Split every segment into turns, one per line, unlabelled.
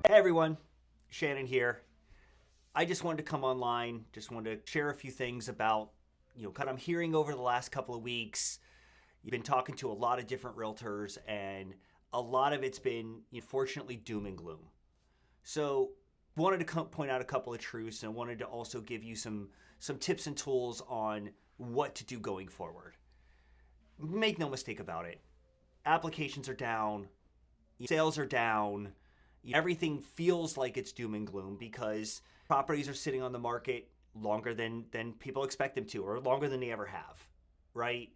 Hey everyone, Shannon here. I just wanted to come online, just wanted to share a few things about, kind of I'm hearing over the last couple of weeks. You've been talking to a lot of different realtors, and a lot of it's been, unfortunately, doom and gloom. So, wanted to point out a couple of truths, and I wanted to also give you some tips and tools on what to do going forward. Make no mistake about it. Applications are down, sales are down. Everything feels like it's doom and gloom because properties are sitting on the market longer than people expect them to, or longer than they ever have, right?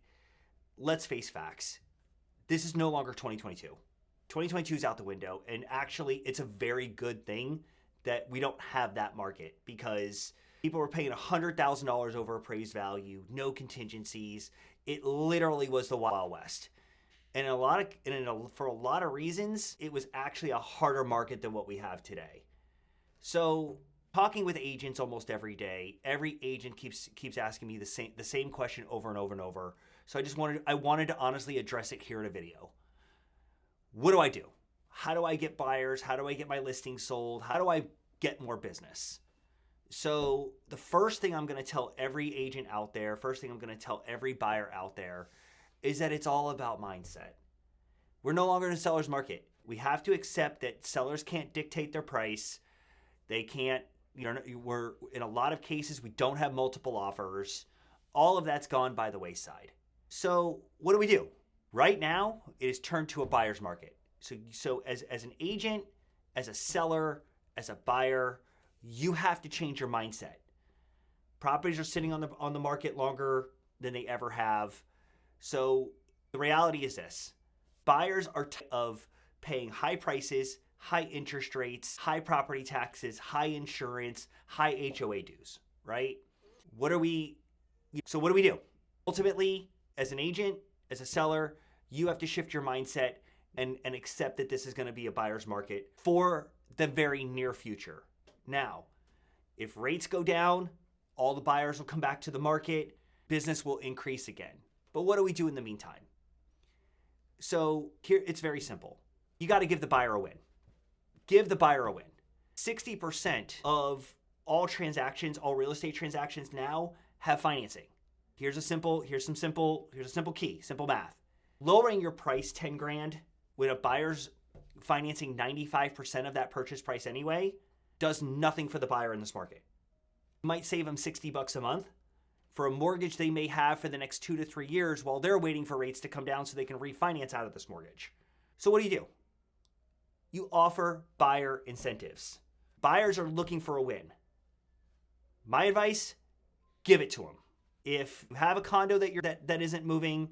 Let's face facts. This is no longer 2022. 2022 is out the window, and actually it's a very good thing that we don't have that market because people were paying $100,000 over appraised value, no contingencies. It literally was the Wild West. And for a lot of reasons, it was actually a harder market than what we have today. So, talking with agents almost every day, every agent keeps asking me the same question over and over and over. So I wanted to honestly address it here in a video. What do I do? How do I get buyers? How do I get my listing sold? How do I get more business? So, the first thing I'm going to tell every agent out there, first thing I'm going to tell every buyer out there is that it's all about mindset. We're no longer in a seller's market. We have to accept that sellers can't dictate their price. They can't, we're in a lot of cases, we don't have multiple offers. All of that's gone by the wayside. So what do? Right now, it is turned to a buyer's market. So as an agent, as a seller, as a buyer, you have to change your mindset. Properties are sitting on the market longer than they ever have. So the reality is this: buyers are of paying high prices, high interest rates, high property taxes, high insurance, high HOA dues, right? So what do we do? Ultimately, as an agent, as a seller, you have to shift your mindset and accept that this is going to be a buyer's market for the very near future. Now, if rates go down, all the buyers will come back to the market, business will increase again. But what do we do in the meantime? So here, it's very simple. You got to give the buyer a win. Give the buyer a win. 60% of all real estate transactions now have financing. Here's a simple key, simple math. Lowering your price 10 grand when a buyer's financing 95% of that purchase price anyway does nothing for the buyer in this market. You might save them $60 a month for a mortgage they may have for the next 2 to 3 years while they're waiting for rates to come down so they can refinance out of this mortgage. So what do? You offer buyer incentives. Buyers are looking for a win. My advice, give it to them. If you have a condo that isn't moving,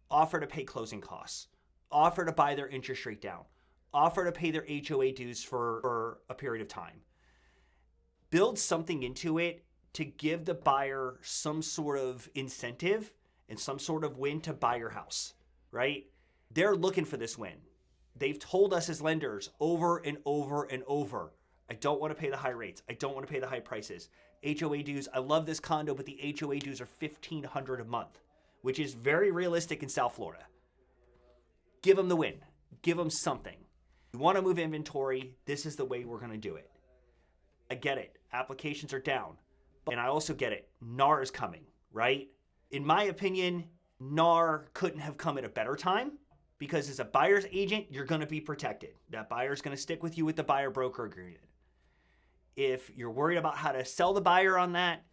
offer to pay closing costs. Offer to buy their interest rate down. Offer to pay their HOA dues for a period of time. Build something into it to give the buyer some sort of incentive and some sort of win to buy your house, right? They're looking for this win. They've told us as lenders over and over and over, I don't want to pay the high rates. I don't want to pay the high prices. HOA dues, I love this condo, but the HOA dues are $1,500 a month, which is very realistic in South Florida. Give them the win. Give them something. You want to move inventory, this is the way we're going to do it. I get it. Applications are down. And I also get it. NAR is coming, right? In my opinion, NAR couldn't have come at a better time because as a buyer's agent, you're going to be protected. That buyer's going to stick with you with the buyer broker agreement. If you're worried about how to sell the buyer on that,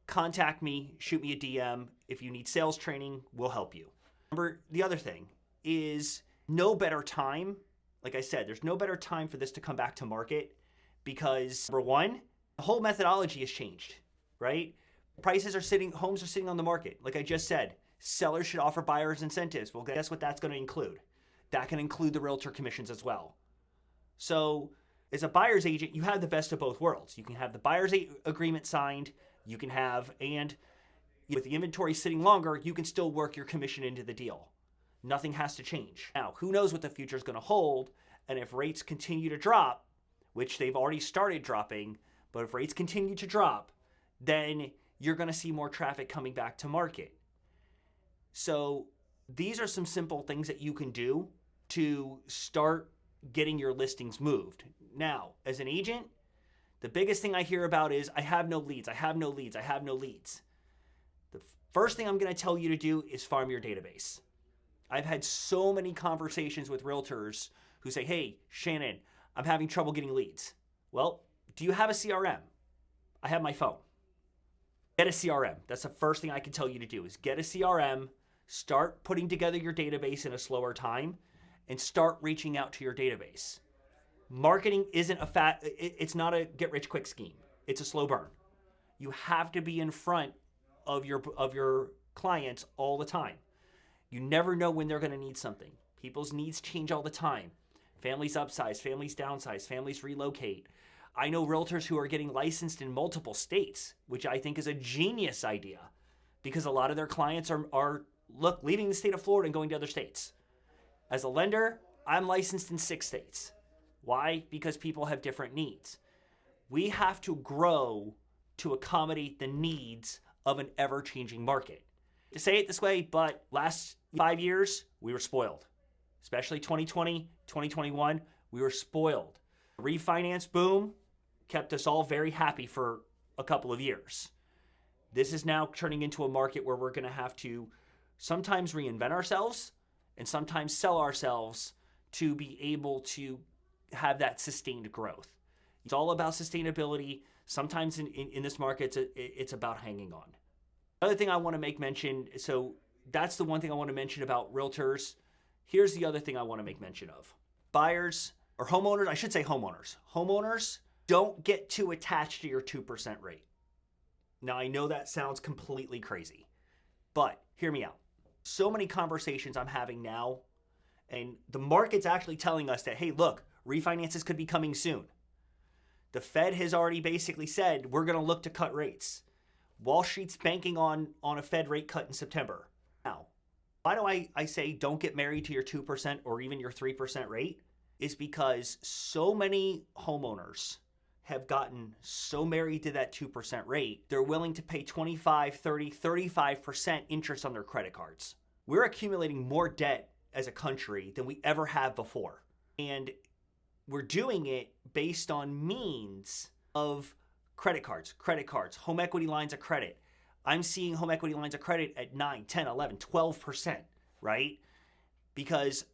contact me, shoot me a DM. If you need sales training, we'll help you. Remember, the other thing is no better time. Like I said, there's no better time for this to come back to market because, number one, the whole methodology has changed, right? Homes are sitting on the market. Like I just said, sellers should offer buyers incentives. Well, guess what that's going to include? That can include the realtor commissions as well. So as a buyer's agent, you have the best of both worlds. You can have the buyer's agreement signed. You can have, and with the inventory sitting longer, you can still work your commission into the deal. Nothing has to change. Now, who knows what the future is going to hold? And if rates continue to drop, which they've already started dropping, but if rates continue to drop, then you're going to see more traffic coming back to market. So these are some simple things that you can do to start getting your listings moved. Now, as an agent, the biggest thing I hear about is I have no leads, I have no leads, I have no leads. The first thing I'm going to tell you to do is farm your database. I've had so many conversations with realtors who say, hey, Shannon, I'm having trouble getting leads. Well, do you have a CRM? I have my phone. Get a CRM. That's the first thing I can tell you to do is get a CRM, start putting together your database in a slower time, and start reaching out to your database. Marketing isn't it's not a get rich quick scheme. It's a slow burn. You have to be in front of your clients all the time. You never know when they're going to need something. People's needs change all the time. Families upsize, families downsize, families relocate. I know realtors who are getting licensed in multiple states, which I think is a genius idea because a lot of their clients are leaving the state of Florida and going to other states. As a lender, I'm licensed in 6 states. Why? Because people have different needs. We have to grow to accommodate the needs of an ever-changing market. To say it this way, but last 5 years, we were spoiled. Especially 2020, 2021, we were spoiled. The refinance boom kept us all very happy for a couple of years. This is now turning into a market where we're going to have to sometimes reinvent ourselves and sometimes sell ourselves to be able to have that sustained growth. It's all about sustainability. Sometimes in this market, it's about hanging on. Other thing I want to make mention, so that's the one thing I want to mention about realtors. Here's the other thing I want to make mention of. Buyers or homeowners, I should say homeowners. Homeowners, don't get too attached to your 2% rate. Now, I know that sounds completely crazy, but hear me out. So many conversations I'm having now, and the market's actually telling us that, hey, look, refinances could be coming soon. The Fed has already basically said, we're going to look to cut rates. Wall Street's banking on a Fed rate cut in September. Now, why do I say don't get married to your 2% or even your 3% rate? Is because so many homeowners have gotten so married to that 2% rate, they're willing to pay 25, 30, 35% interest on their credit cards. We're accumulating more debt as a country than we ever have before. And we're doing it based on means of credit cards, home equity lines of credit. I'm seeing home equity lines of credit at 9, 10, 11, 12%, right? Because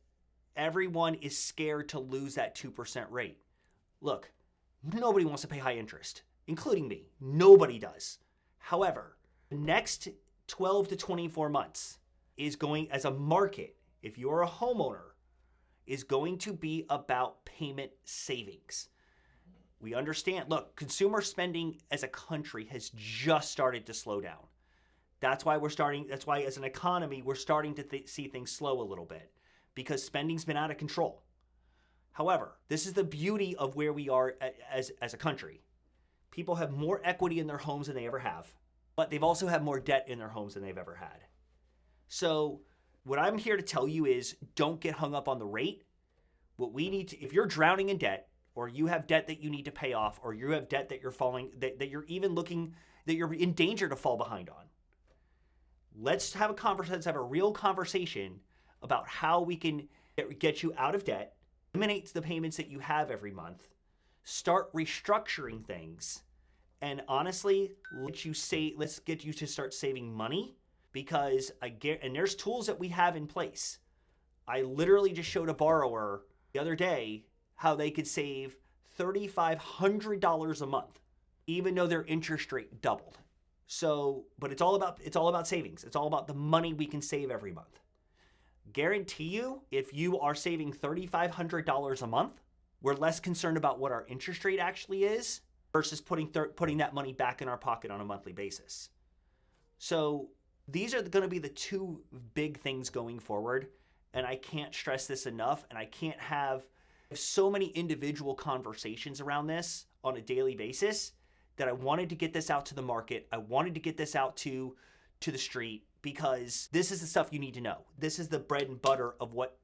everyone is scared to lose that 2% rate. Look, nobody wants to pay high interest, including me. Nobody does. However, the next 12 to 24 months is going, as a market, if you're a homeowner, is going to be about payment savings. We understand, look, consumer spending as a country has just started to slow down. That's why as an economy, we're starting to see things slow a little bit because spending's been out of control. However, this is the beauty of where we are as a country. People have more equity in their homes than they ever have, but they've also had more debt in their homes than they've ever had. So what I'm here to tell you is don't get hung up on the rate. What we need to, if you're drowning in debt, or you have debt that you need to pay off, or you have debt that you're in danger to fall behind on, let's have a conversation, let's have a real conversation about how we can get you out of debt, eliminate the payments that you have every month, start restructuring things, and honestly, let's get you to start saving money, because and there's tools that we have in place. I literally just showed a borrower the other day how they could save $3,500 a month, even though their interest rate doubled. So, but it's all about savings. It's all about the money we can save every month. Guarantee you, if you are saving $3,500 a month, we're less concerned about what our interest rate actually is versus putting that money back in our pocket on a monthly basis. So these are going to be the two big things going forward. And I can't stress this enough. And I can't have so many individual conversations around this on a daily basis that I wanted to get this out to the market. I wanted to get this out to the street, because this is the stuff you need to know. This is the bread and butter of what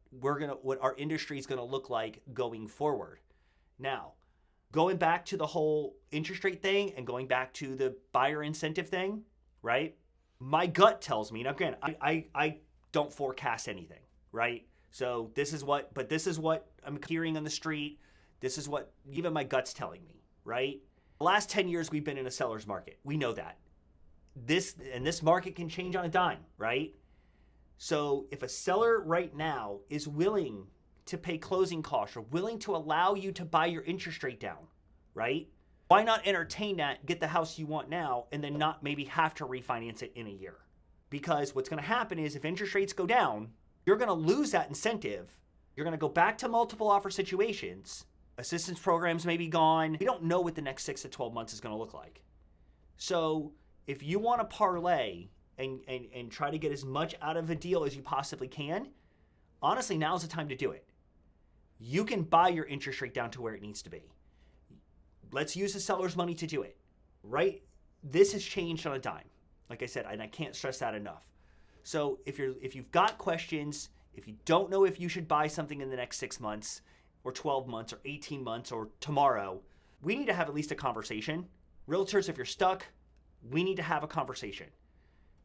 our industry is going to look like going forward. Now, going back to the whole interest rate thing and going back to the buyer incentive thing, right? My gut tells me, and again, I don't forecast anything, right? So this is what I'm hearing on the street. This is what even my gut's telling me, right? The last 10 years we've been in a seller's market. We know that. This market can change on a dime, right? So if a seller right now is willing to pay closing costs or willing to allow you to buy your interest rate down, right? Why not entertain that, get the house you want now, and then not maybe have to refinance it in a year? Because what's going to happen is if interest rates go down, you're going to lose that incentive. You're going to go back to multiple offer situations. Assistance programs may be gone. We don't know what the next 6 to 12 months is going to look like. So if you want to parlay and try to get as much out of a deal as you possibly can, honestly, now's the time to do it. You can buy your interest rate down to where it needs to be. Let's use the seller's money to do it, right? This has changed on a dime. Like I said, and I can't stress that enough. So if you've got questions, if you don't know if you should buy something in the next 6 months or 12 months or 18 months or tomorrow, we need to have at least a conversation. Realtors, if you're stuck, we need to have a conversation.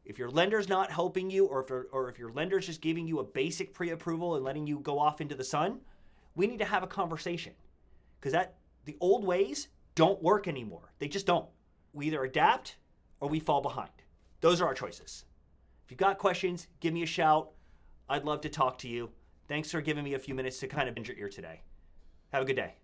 If your lender's not helping you, or if your lender's just giving you a basic pre-approval and letting you go off into the sun, we need to have a conversation. Because the old ways don't work anymore. They just don't. We either adapt or we fall behind. Those are our choices. If you've got questions, give me a shout. I'd love to talk to you. Thanks for giving me a few minutes to kind of bend your ear today. Have a good day.